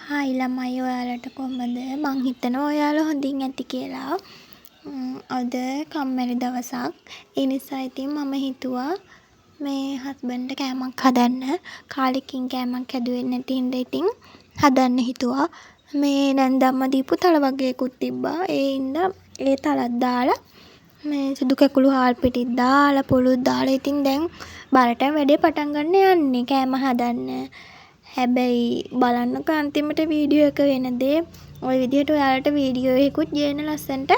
Hi ළමයි ඔයාලට කොහමද? මං හිතනවා ඔයාලා හොඳින් ඇති කියලා. අද කම්මැලි දවසක්. ඒ නිසා ඉතින් මම හිතුවා මේ හස්බන්ඩ්ට කෑමක් හදන්න. කාලෙකින් කෑමක් හැදුවේ නැති හින්දා ඉතින් හදන්න හිතුවා. මේ නැන්දම්ම දීපු තල වගේකුත් තිබ්බා. ඒ හින්දා ඒ තලත් දාලා මේ සුදු කැකුළු හාල් පිටිත් දාලා පොලුත් දාලා ඉතින් දැන් බරටම වැඩේ පටන් ගන්න යන්නේ කෑම හදන්න. හැබැයි බලන්නකෝ අන්තිමට වීඩියෝ එක වෙන දේ. ওই විදිහට ඔයාලට වීඩියෝ එකකුත් ගේන ලස්සනට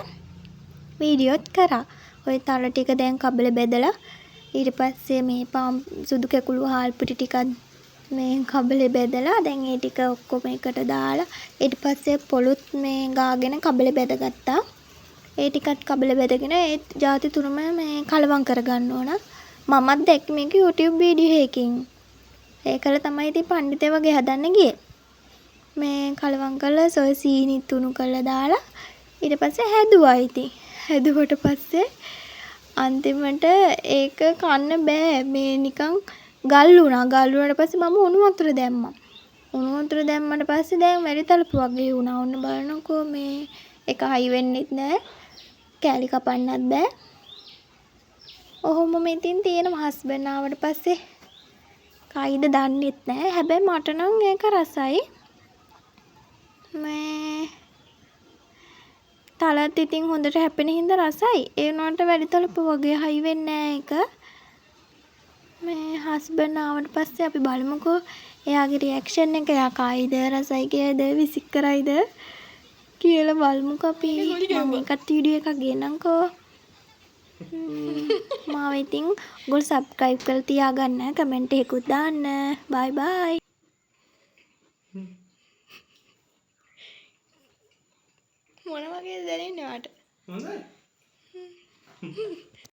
වීඩියෝත් කරා. ওই තල ටික දැන් කබලේ බෙදලා ඊට පස්සේ මේ සුදු කැකුළු හාල් පිටි ටිකක් මේ කබලේ බෙදලා දැන් ඒ ටික ඔක්කොම එකට දාලා ඊට පස්සේ පොලුත් මේ ගාගෙන කබලේ බෙදගත්තා. ඒ ටිකත් කබලේ බෙදගෙන ඒ ಜಾති තුනම මේ කලවම් කරගන්න ඕන. මමත් දැක්කේ මේක YouTube වීඩියෝ එකකින්. ඒකල තමයි ඉතින් පඬිතේ වගේ හදන්න ගියේ. මේ කලවම් කරලා සොය සීනි තුණු කරලා දාලා ඊට පස්සේ හැදුවා ඉතින්. හැදුවට පස්සේ අන්තිමට ඒක කන්න බෑ. මේ නිකන් ගල් වුණා. ගල් වුණාට පස්සේ මම උණු වතුර දැම්මා. උණු වතුර දැම්මට පස්සේ දැන් වැඩි තලපු වගේ වුණා. ඔන්න බලනකෝ මේ එක හයි වෙන්නෙත් නෑ. කෑලි කපන්නත් බෑ. ඔහොමම ඉතින් තියෙනවා. හස්බන්ඩ් ආවට පස්සේ කයිද දන්නෙත් නෑ. හැබැයි මට නම් ඒක රසයි. මේ තලත් ඉතින් හොඳට හැපෙන හින්දා රසයි. ඒ වුණාට වැඩි තලපු වගේ හයි වෙන්නේ නෑ ඒක. මේ හස්බන්ඩ් ආවට පස්සේ අපි බලමුකෝ එයාගේ රියැක්ෂන් එක. එයා කයිද රසයි කියලාද විසික් කරයිද කියලා බලමුකෝ අපි. මම එකත් වීඩියෝ එකක් ගේනම්කෝ. මාව ඉතින් ඔයගොල්ලෝ සබ්ස්ක්‍රයිබ් කරලා තියාගන්න. කමෙන්ට් එකකුත් දාන්න. බයි බයි. මොන වගේද දැනෙන්නේ ඔයාට? හොඳයි.